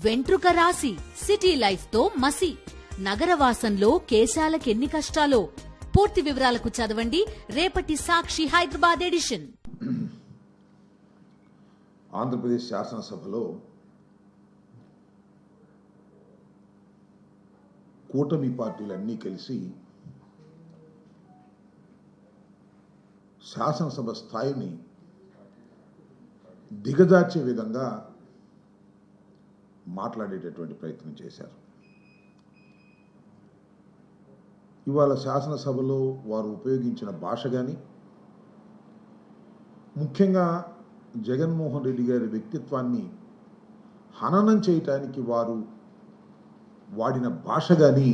వెంట్రుక రాసి city life తో మసి నగరవాసంలో కేశాలకెన్ని కష్టాలో. పూర్తి వివరాలకు చదవండి రేపటి సాక్షి హైదరాబాద్ ఎడిషన్. ఆంధ్రప్రదేశ్ శాసనసభలో కూటమి పార్టీలన్నీ కలిసి శాసనసభ స్థాయిని దిగజార్చే విధంగా మాట్లాడేటటువంటి ప్రయత్నం చేశారు. ఇవాళ శాసనసభలో వారు ఉపయోగించిన భాష కానీ, ముఖ్యంగా జగన్మోహన్ రెడ్డి గారి వ్యక్తిత్వాన్ని హననం చేయటానికి వారు వాడిన భాష కానీ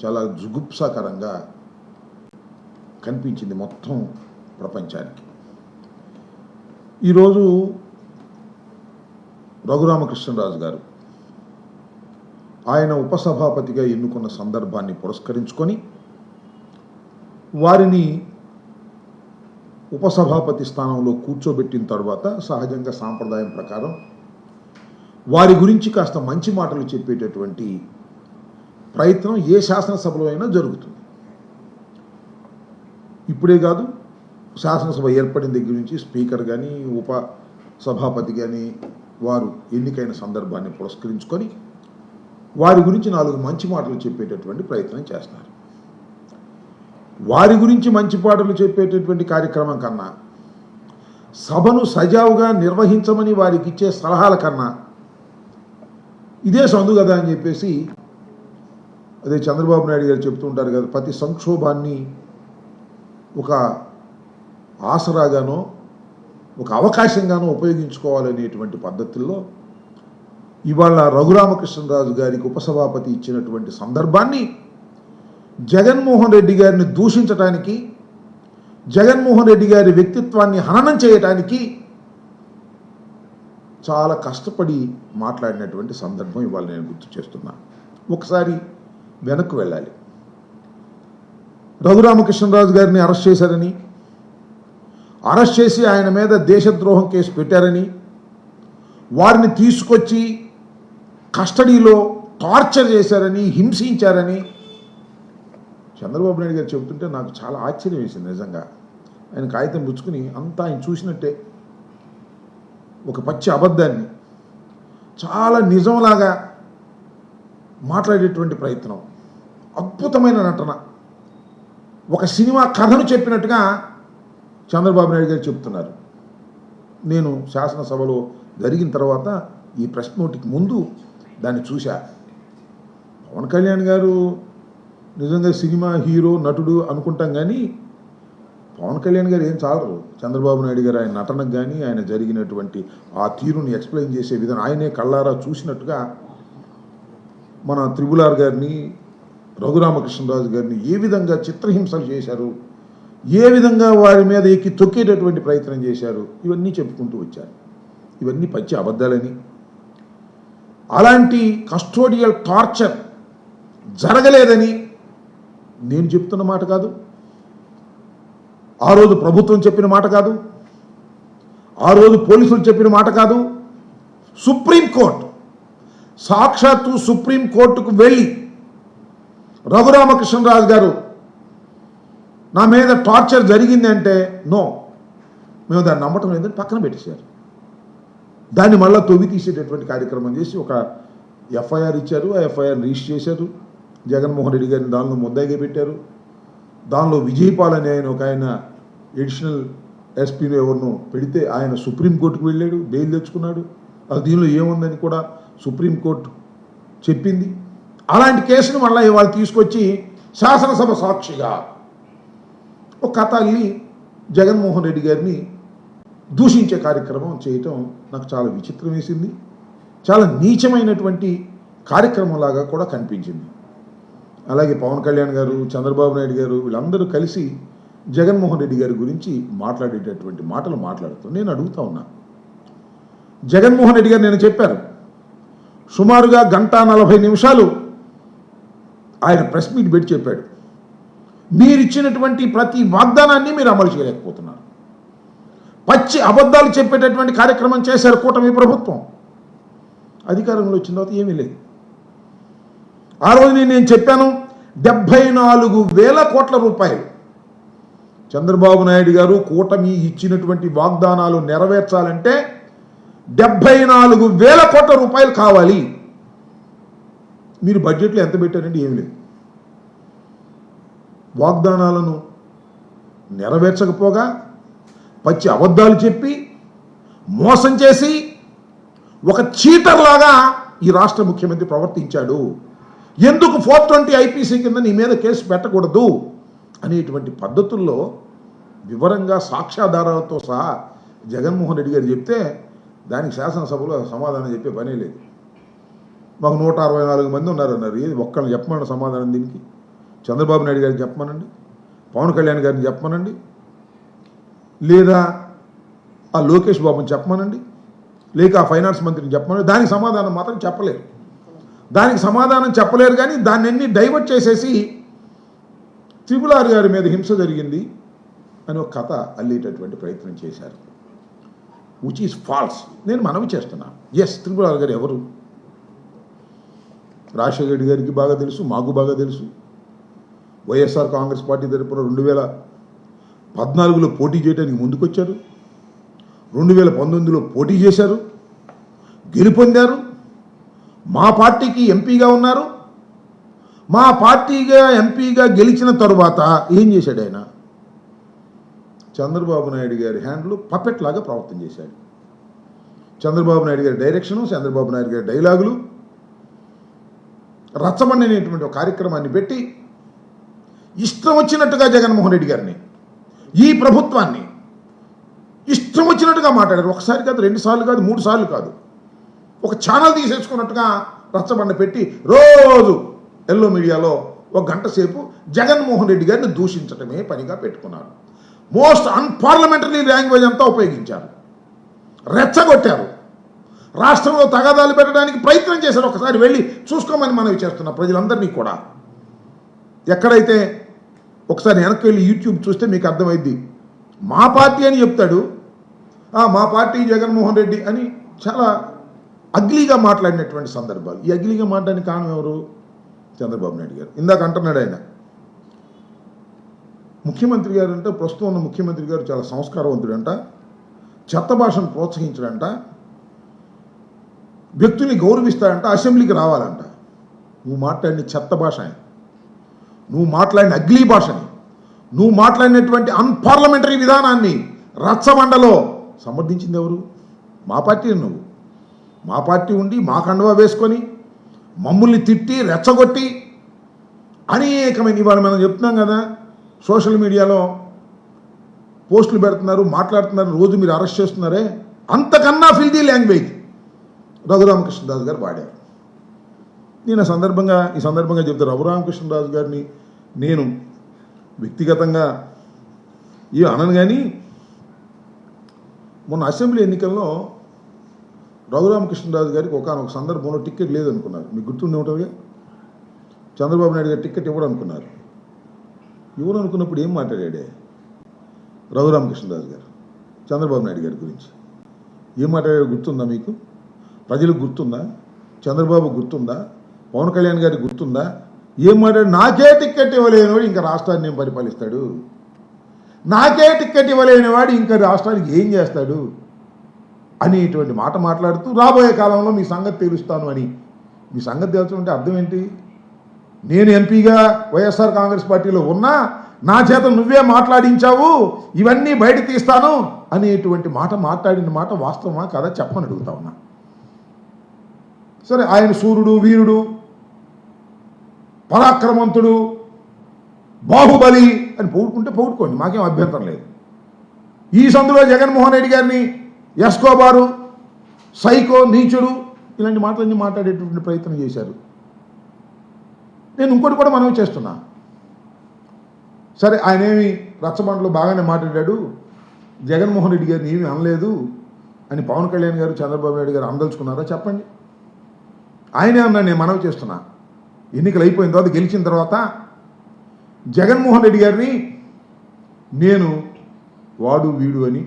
చాలా జుగుప్సాకరంగా కనిపించింది మొత్తం ప్రపంచానికి. ఈరోజు రఘురామకృష్ణరాజు గారు ఆయన ఉపసభాపతిగా ఎన్నుకున్న సందర్భాన్ని పురస్కరించుకొని వారిని ఉపసభాపతి స్థానంలో కూర్చోబెట్టిన తర్వాత సహజంగా సాంప్రదాయం ప్రకారం వారి గురించి కాస్త మంచి మాటలు చెప్పేటటువంటి ప్రయత్నం ఏ శాసనసభలో అయినా జరుగుతుంది. ఇప్పుడే కాదు, శాసనసభ ఏర్పడిన దగ్గర నుంచి స్పీకర్ కానీ ఉపసభాపతి కానీ వారు ఎన్నికైన సందర్భాన్ని పురస్కరించుకొని వారి గురించి 4 మంచి మాటలు చెప్పేటటువంటి ప్రయత్నం చేస్తున్నారు. వారి గురించి మంచి మాటలు చెప్పేటటువంటి కార్యక్రమం కన్నా, సభను సజావుగా నిర్వహించమని వారికి ఇచ్చే సలహాల కన్నా ఇదే సందు కదా అని చెప్పేసి, అదే చంద్రబాబు నాయుడు గారు చెప్తూ ఉంటారు కదా, ప్రతి సంక్షోభాన్ని ఒక ఆసరాగానో ఒక అవకాశంగానో ఉపయోగించుకోవాలనేటువంటి పద్ధతుల్లో ఇవాళ రఘురామకృష్ణరాజు గారికి ఉపసభాపతి ఇచ్చినటువంటి సందర్భాన్ని జగన్మోహన్ రెడ్డి గారిని దూషించడానికి, జగన్మోహన్ రెడ్డి గారి వ్యక్తిత్వాన్ని హననం చేయటానికి చాలా కష్టపడి మాట్లాడినటువంటి సందర్భం ఇవాళ నేను గుర్తు చేస్తున్నా. ఒకసారి వెనక్కు వెళ్ళాలి. రఘురామకృష్ణరాజు గారిని అరెస్ట్ చేశారని, అరెస్ట్ చేసి ఆయన మీద దేశద్రోహం కేసు పెట్టారని, వారిని తీసుకొచ్చి కస్టడీలో టార్చర్ చేశారని, హింసించారని చంద్రబాబు నాయుడు గారు చెబుతుంటే నాకు చాలా ఆశ్చర్యం వేసింది. నిజంగా ఆయన కాగితం పుచ్చుకుని అంతా ఆయన చూసినట్టే ఒక పచ్చి అబద్ధాన్ని చాలా నిజంలాగా మాట్లాడేటువంటి ప్రయత్నం, అద్భుతమైన నటన, ఒక సినిమా కథను చెప్పినట్టుగా చంద్రబాబు నాయుడు గారు చెప్తున్నారు. నేను శాసనసభలో జరిగిన తర్వాత ఈ ప్రెస్ నోట్కి ముందు దాన్ని చూశా. పవన్ కళ్యాణ్ గారు నిజంగా సినిమా హీరో నటుడు అనుకుంటాం, కానీ పవన్ కళ్యాణ్ గారు ఏం చాలరు. చంద్రబాబు నాయుడు గారు ఆయన నటనకు కానీ, ఆయన జరిగినటువంటి ఆ తీరుని ఎక్స్ప్లెయిన్ చేసే విధానం ఆయనే కళ్ళారా చూసినట్టుగా మన త్రిబుల్ ఆర్ గారిని, రఘురామకృష్ణరాజు గారిని ఏ విధంగా చిత్రహింసలు చేశారు, ఏ విధంగా వారి మీద ఎక్కి తొక్కేటటువంటి ప్రయత్నం చేశారు, ఇవన్నీ చెప్పుకుంటూ వచ్చారు. ఇవన్నీ పచ్చి అబద్ధాలని, అలాంటి కస్టోడియల్ టార్చర్ జరగలేదని నేను చెప్తున్న మాట కాదు, ఆ రోజు ప్రభుత్వం చెప్పిన మాట కాదు, ఆ రోజు పోలీసులు చెప్పిన మాట కాదు. సుప్రీంకోర్టు, సాక్షాత్తు సుప్రీంకోర్టుకు వెళ్ళి రఘురామకృష్ణరాజు గారు నా మీద టార్చర్ జరిగింది అంటే నో, మేము దాన్ని నమ్మటం లేదని పక్కన పెట్టేశారు. దాన్ని మళ్ళీ తొవ్వి తీసేటటువంటి కార్యక్రమం చేసి ఒక ఎఫ్ఐఆర్ ఇచ్చారు. ఆ ఎఫ్ఐఆర్ రిజిస్టర్ చేశారు. జగన్మోహన్ రెడ్డి గారిని దానిలో ముద్దాయిగా పెట్టారు. దానిలో విజయపాల్ అని ఒక ఆయన ఎడిషనల్ ఎస్పీని ఎవరినో పెడితే ఆయన సుప్రీంకోర్టుకు వెళ్ళాడు, బెయిల్ తెచ్చుకున్నాడు. అది దీనిలో ఏముందని కూడా సుప్రీంకోర్టు చెప్పింది. అలాంటి కేసును మళ్ళీ ఇవాళ తీసుకొచ్చి శాసనసభ సాక్షిగా ఒక కథ అల్లి జగన్మోహన్ రెడ్డి గారిని దూషించే కార్యక్రమం చేయటం నాకు చాలా విచిత్రం వేసింది. చాలా నీచమైనటువంటి కార్యక్రమంలాగా కూడా కనిపించింది. అలాగే పవన్ కళ్యాణ్ గారు, చంద్రబాబు నాయుడు గారు వీళ్ళందరూ కలిసి జగన్మోహన్ రెడ్డి గారి గురించి మాట్లాడేటటువంటి మాటలు మాట్లాడుతూ నేను అడుగుతా ఉన్నా. జగన్మోహన్ రెడ్డి గారు నేను చెప్పారు, సుమారుగా 1:40 ఆయన ప్రెస్ మీట్ పెట్టి చెప్పాడు, మీరిచ్చినటువంటి ప్రతి వాగ్దానాన్ని మీరు అమలు చేయలేకపోతున్నారు. పచ్చి అబద్ధాలు చెప్పేటటువంటి కార్యక్రమం చేశారు కూటమి ప్రభుత్వం. అధికారంలో వచ్చిన తర్వాత ఏమీ లేదు. ఆ రోజు నేను చెప్పాను 74,000 కోట్ల రూపాయలు చంద్రబాబు నాయుడు గారు కూటమి ఇచ్చినటువంటి వాగ్దానాలు నెరవేర్చాలంటే 74,000 కోట్ల రూపాయలు కావాలి. మీరు బడ్జెట్లో ఎంత పెట్టారండి? ఏమి లేదు. వాగ్దానాలను నెరవేర్చకపోగా పచ్చి అబద్ధాలు చెప్పి మోసం చేసి ఒక చీటర్ లాగా ఈ రాష్ట్ర ముఖ్యమంత్రి ప్రవర్తించాడు. ఎందుకు 420 ఐపీసీ కింద నీ మీద కేసు పెట్టకూడదు అనేటువంటి పద్ధతుల్లో వివరంగా సాక్ష్యాధారాలతో సహా జగన్మోహన్ రెడ్డి గారు చెప్తే దానికి శాసనసభలో సమాధానం చెప్పే పనే లేదు. మాకు 164 మంది ఉన్నారన్నారు. ఏది ఒక్కరిని చెప్పమనండి సమాధానం దీనికి? చంద్రబాబు నాయుడు గారిని చెప్పమనండి, పవన్ కళ్యాణ్ గారిని చెప్పమనండి, లేదా ఆ లోకేష్ బాబుని చెప్పమనండి, లేక ఆ ఫైనాన్స్ మంత్రిని చెప్పమనండి. దానికి సమాధానం మాత్రం చెప్పలేరు. దానికి సమాధానం చెప్పలేరు. కానీ దాన్ని డైవర్ట్ చేసేసి RRR గారి మీద హింస జరిగింది అని ఒక కథ అల్లేటటువంటి ప్రయత్నం చేశారు. Which is false. నేను మనవి చేస్తున్నాను. ఎస్, RRR గారు ఎవరు? రాజశేఖర రెడ్డి గారికి బాగా తెలుసు, మాకు బాగా తెలుసు. వైఎస్ఆర్ కాంగ్రెస్ పార్టీ తరపున 2014లో పోటీ చేయడానికి ముందుకొచ్చారు. 2019లో పోటీ చేశారు, గెలుపొందారు. మా పార్టీకి ఎంపీగా ఉన్నారు. మా పార్టీగా ఎంపీగా గెలిచిన తరువాత ఏం చేశాడు ఆయన? చంద్రబాబు నాయుడు గారి హ్యాండ్లు పపెట్ లాగా ప్రవర్తన చేశాడు. చంద్రబాబు నాయుడు గారి డైరెక్షను, చంద్రబాబు నాయుడు గారి డైలాగులు, రచ్చబండి అనేటువంటి ఒక కార్యక్రమాన్ని పెట్టి ఇష్టం వచ్చినట్టుగా జగన్మోహన్ రెడ్డి గారిని, ఈ ప్రభుత్వాన్ని ఇష్టం వచ్చినట్టుగా మాట్లాడారు. ఒకసారి కాదు, 2 సార్లు కాదు, 3 సార్లు కాదు. ఒక ఛానల్ తీసేసుకున్నట్టుగా రచ్చబండ పెట్టి రోజు ఎల్లో మీడియాలో 1 గంట సేపు జగన్మోహన్ రెడ్డి గారిని దూషించడమే పనిగా పెట్టుకున్నారు. మోస్ట్ అన్పార్లమెంటరీ లాంగ్వేజ్ అంతా ఉపయోగించారు, రెచ్చగొట్టారు, రాష్ట్రంలో తగాదాలు పెట్టడానికి ప్రయత్నం చేశారు. ఒకసారి వెళ్ళి చూసుకోమని మనవి చేస్తున్న ప్రజలందరినీ కూడా. ఎక్కడైతే ఒకసారి వెనక్కి వెళ్ళి యూట్యూబ్ చూస్తే మీకు అర్థమైద్ది. మా పార్టీ అని చెప్తాడు, మా పార్టీ జగన్మోహన్ రెడ్డి అని చాలా అగ్లీగా మాట్లాడినటువంటి సందర్భాలు. ఈ అగ్లీగా మాట్లాడడానికి కారణం ఎవరు? చంద్రబాబు నాయుడు గారు. ఇందాక అంటున్నాడు ఆయన, ముఖ్యమంత్రి గారు అంటే, ప్రస్తుతం ఉన్న ముఖ్యమంత్రి గారు చాలా సంస్కారవంతుడంట, చెత్త భాషను ప్రోత్సహించడంట, వ్యక్తుల్ని గౌరవిస్తాడంట, అసెంబ్లీకి రావాలంట. నువ్వు మాట్లాడిన చెత్త భాష, నువ్వు మాట్లాడిన అగ్లీ భాషని, నువ్వు మాట్లాడినటువంటి అన్పార్లమెంటరీ విధానాన్ని రచ్చబండలో సమర్థించింది ఎవరు? మా పార్టీ. నువ్వు మా పార్టీ ఉండి మా కండువా వేసుకొని మమ్మల్ని తిట్టి రెచ్చగొట్టి అనేకమైన, ఇవాళ మనం చెప్తున్నాం కదా, సోషల్ మీడియాలో పోస్టులు పెడుతున్నారు, మాట్లాడుతున్నారు, రోజు మీరు అరెస్ట్ చేస్తున్నారే, అంతకన్నా ఫిల్దీ లాంగ్వేజ్ రఘురామకృష్ణరాజు గారు వాడారు. నేను ఈ సందర్భంగా చెప్తాను, రఘురామకృష్ణరాజు గారిని నేను వ్యక్తిగతంగా అనను. కానీ మొన్న అసెంబ్లీ ఎన్నికల్లో రఘురామకృష్ణరాజు గారికి ఒకనొక సందర్భంలో టికెట్ లేదనుకున్నారు. మీకు గుర్తుండే ఉంటుందిగా. చంద్రబాబు నాయుడు గారు టికెట్ ఇవ్వడం అనుకున్నారు. ఇవ్వడం అనుకున్నప్పుడు ఏం మాట్లాడాడే రఘురామకృష్ణరాజు గారు చంద్రబాబు నాయుడు గారి గురించి? ఏం మాట్లాడాడో గుర్తుందా మీకు? ప్రజలకు గుర్తుందా? చంద్రబాబు గుర్తుందా? పవన్ కళ్యాణ్ గారికి గుర్తుందా? ఏం మాట్లాడు? నాకే టికెట్ ఇవ్వలేనివాడు ఇంకా రాష్ట్రాన్ని ఏం పరిపాలిస్తాడు? నాకే టికెట్ ఇవ్వలేనివాడు ఇంకా రాష్ట్రానికి ఏం చేస్తాడు అనేటువంటి మాట మాట్లాడుతూ, రాబోయే కాలంలో మీ సంగతి తెలుస్తాను అని. మీ సంగతి తెలుసుకుంటే అర్థం ఏంటి? నేను ఎంపీగా వైఎస్ఆర్ కాంగ్రెస్ పార్టీలో ఉన్నా నా చేత నువ్వే మాట్లాడించావు, ఇవన్నీ బయట తీస్తాను అనేటువంటి మాట మాట్లాడిన మాట వాస్తవమా కదా చెప్పని అడుగుతా ఉన్నా. సరే, ఆయన సూర్యుడు, వీరుడు, పరాక్రమంతుడు, బాహుబలి అని పొగుడుకోండి, మాకేం అభ్యంతరం లేదు. ఈ సందులో జగన్మోహన్ రెడ్డి గారిని ఎస్కోబారు, సైకో, నీచుడు ఇలాంటి మాటలన్నీ మాట్లాడేటువంటి ప్రయత్నం చేశారు. నేను ఇంకోటి కూడా మనవి చేస్తున్నా. సరే, ఆయన ఏమి రచ్చబండలో బాగానే మాట్లాడాడు, జగన్మోహన్ రెడ్డి గారిని ఏమీ అనలేదు అని పవన్ కళ్యాణ్ గారు, చంద్రబాబు నాయుడు గారు అనదలుచుకున్నారా? చెప్పండి. ఆయనే అన్నా. నేను మనవి చేస్తున్నా, ఎన్నికలు అయిపోయిన తర్వాత, గెలిచిన తర్వాత జగన్మోహన్ రెడ్డి గారిని నేను వాడు వీడు అని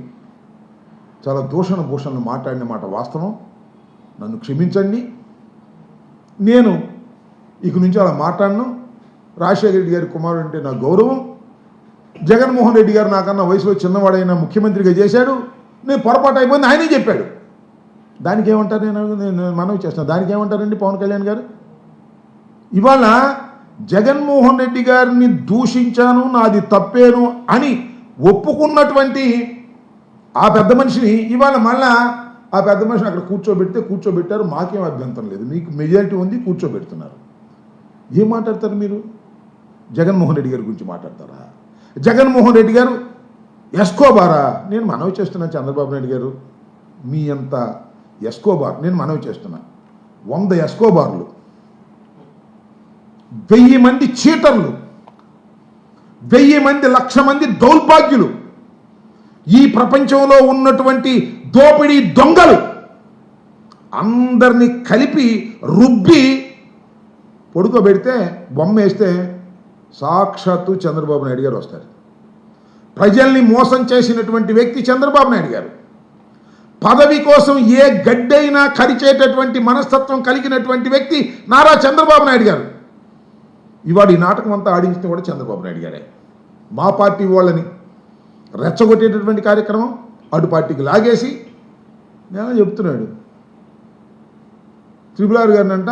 చాలా దూషణ భూషణలు మాట్లాడిన మాట వాస్తవం. నన్ను క్షమించండి, నేను ఇక నుంచి అలా మాట్లాడను. రాజశేఖర రెడ్డి గారి కుమారుడు అంటే నాకు గౌరవం. జగన్మోహన్ రెడ్డి గారు నాకన్నా వయసులో చిన్నవాడైన ముఖ్యమంత్రిగా చేశాడు, నేను పొరపాటు అయిపోయింది ఆయనే చెప్పాడు. దానికి ఏమంటారు? నేను మనవి చేస్తాను, దానికి ఏమంటారండి పవన్ కళ్యాణ్ గారు? ఇవాళ జగన్మోహన్ రెడ్డి గారిని దూషించాను, నాది తప్పేను అని ఒప్పుకున్నటువంటి ఆ పెద్ద మనిషిని ఇవాళ మళ్ళా ఆ పెద్ద మనిషిని అక్కడ కూర్చోబెట్టారు. మాకేం అభ్యంతరం లేదు, మీకు మెజారిటీ ఉంది, కూర్చోబెడుతున్నారు. ఏం మాట్లాడతారు మీరు? జగన్మోహన్ రెడ్డి గారి గురించి మాట్లాడతారా? జగన్మోహన్ రెడ్డి గారు ఎస్కోబారా? నేను మనవి చేస్తున్నాను చంద్రబాబు నాయుడు గారు, మీ అంత ఎస్కోబార్ నేను మనవి చేస్తున్నా. 100 ఎస్కోబార్లు, 1000 మంది చీటర్లు, 1000 మంది, 1,00,000 మంది దౌర్భాగ్యులు, ఈ ప్రపంచంలో ఉన్నటువంటి దోపిడీ దొంగలు అందరినీ కలిపి రుబ్బి పొడుకోబెడితే బొమ్మ వేస్తే సాక్షాత్తు చంద్రబాబు నాయుడు గారు వస్తారు. ప్రజల్ని మోసం చేసినటువంటి వ్యక్తి చంద్రబాబు నాయుడు గారు. పదవి కోసం ఏ గడ్డైనా కరిచేటటువంటి మనస్తత్వం కలిగినటువంటి వ్యక్తి నారా చంద్రబాబు నాయుడు గారు. ఇవాడు ఈ నాటకం అంతా ఆడించిన కూడా చంద్రబాబు నాయుడు గారే. మా పార్టీ వాళ్ళని రెచ్చగొట్టేటటువంటి కార్యక్రమం అటు పార్టీకి లాగేసి నేను చెప్తున్నాడు. త్రిపులారు గారిని అంట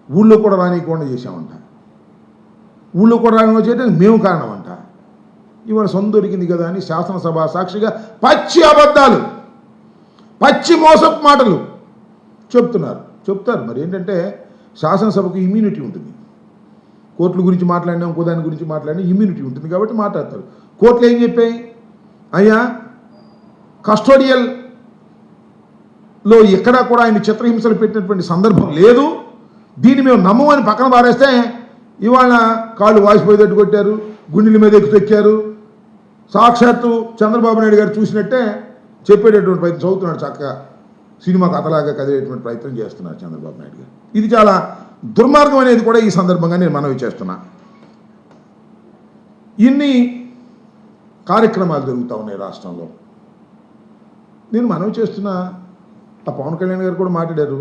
ఊళ్ళో కూడా రానియకుండా చేశామంట. ఊళ్ళో కూడా రాని చేయడానికి మేము కారణం అంట. ఇవాళ సొంత దొరికింది కదా అని శాసనసభ సాక్షిగా పచ్చి అబద్ధాలు, పచ్చి మోసపు మాటలు చెప్తారు. మరి ఏంటంటే శాసనసభకు ఇమ్యూనిటీ ఉంటుంది. కోర్టుల గురించి మాట్లాడినా ఇంకో దాని గురించి మాట్లాడినా ఇమ్యూనిటీ ఉంటుంది కాబట్టి మాట్లాడతారు. కోర్టులు ఏం చెప్పాయి? అయ్యా కస్టోడియల్లో ఎక్కడా కూడా ఆయన చిత్రహింసలు పెట్టినటువంటి సందర్భం లేదు, దీన్ని మేము నమ్మమని పక్కన పారేస్తే ఇవాళ కాళ్ళు వాసిపోయేటట్టు కొట్టారు, గుండెల మీద ఎక్కారు. సాక్షాత్తు చంద్రబాబు నాయుడు గారు చూసినట్టే చెప్పేటటువంటి ప్రయత్నం చదువుతున్నాడు, చక్కగా సినిమా కథలాగా కదిలేటువంటి ప్రయత్నం చేస్తున్నారు చంద్రబాబు నాయుడు గారు. ఇది చాలా దుర్మార్గం అనేది కూడా ఈ సందర్భంగా నేను మనవి చేస్తున్నా. ఇన్ని కార్యక్రమాలు జరుగుతూ ఉన్నాయి రాష్ట్రంలో. నేను మనవి చేస్తున్నా, ఆ పవన్ కళ్యాణ్ గారు కూడా మాట్లాడారు,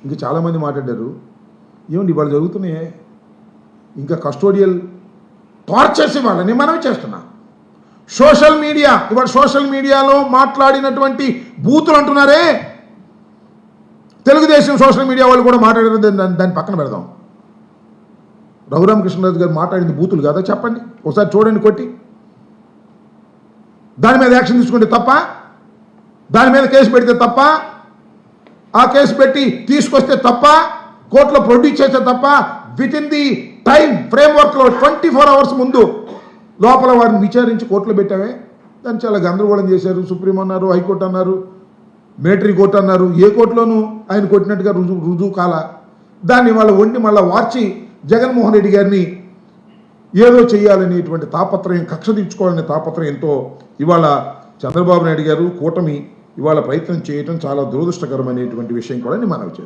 ఇంకా చాలామంది మాట్లాడారు. ఏమండి ఇవాళ జరుగుతున్నాయే ఇంకా కస్టోడియల్ టార్చర్స్ ఇవాళ నేను మనవి చేస్తున్నా. సోషల్ మీడియాలో మాట్లాడినటువంటి బూతులు అంటున్నారే, తెలుగుదేశం సోషల్ మీడియా వాళ్ళు కూడా మాట్లాడారు. దాన్ని పక్కన పెడదాం. రఘురామకృష్ణరాజు గారు మాట్లాడింది బూతులు కాదా చెప్పండి, ఒకసారి చూడండి కొట్టి. దాని మీద యాక్షన్ తీసుకుంటే తప్ప, దాని మీద కేసు పెడితే తప్ప, ఆ కేసు పెట్టి తీసుకొస్తే తప్ప, కోర్టులో ప్రొడ్యూస్ చేస్తే తప్ప, విత్ ఇన్ ది టైం ఫ్రేమ్వర్క్లో 24 అవర్స్ ముందు లోపల వారిని విచారించి కోర్టులో పెట్టామే. దాన్ని చాలా గందరగోళం చేశారు. సుప్రీం అన్నారు, హైకోర్టు అన్నారు, మిలిటరీ కోర్టు అన్నారు. ఏ కోర్టులోనూ ఆయన కొట్టినట్టుగా రుజువు కాల. దాన్ని మళ్ళీ వార్చి జగన్మోహన్ రెడ్డి గారిని ఏదో చేయాలనేటువంటి తాపత్రయం, కక్ష తీర్చుకోవాలనే తాపత్రయంతో ఇవాళ చంద్రబాబు నాయుడు గారు కూటమి ఇవాళ ప్రయత్నం చేయటం చాలా దురదృష్టకరమైనటువంటి విషయం కూడా నేను మనవి చేస్తాను.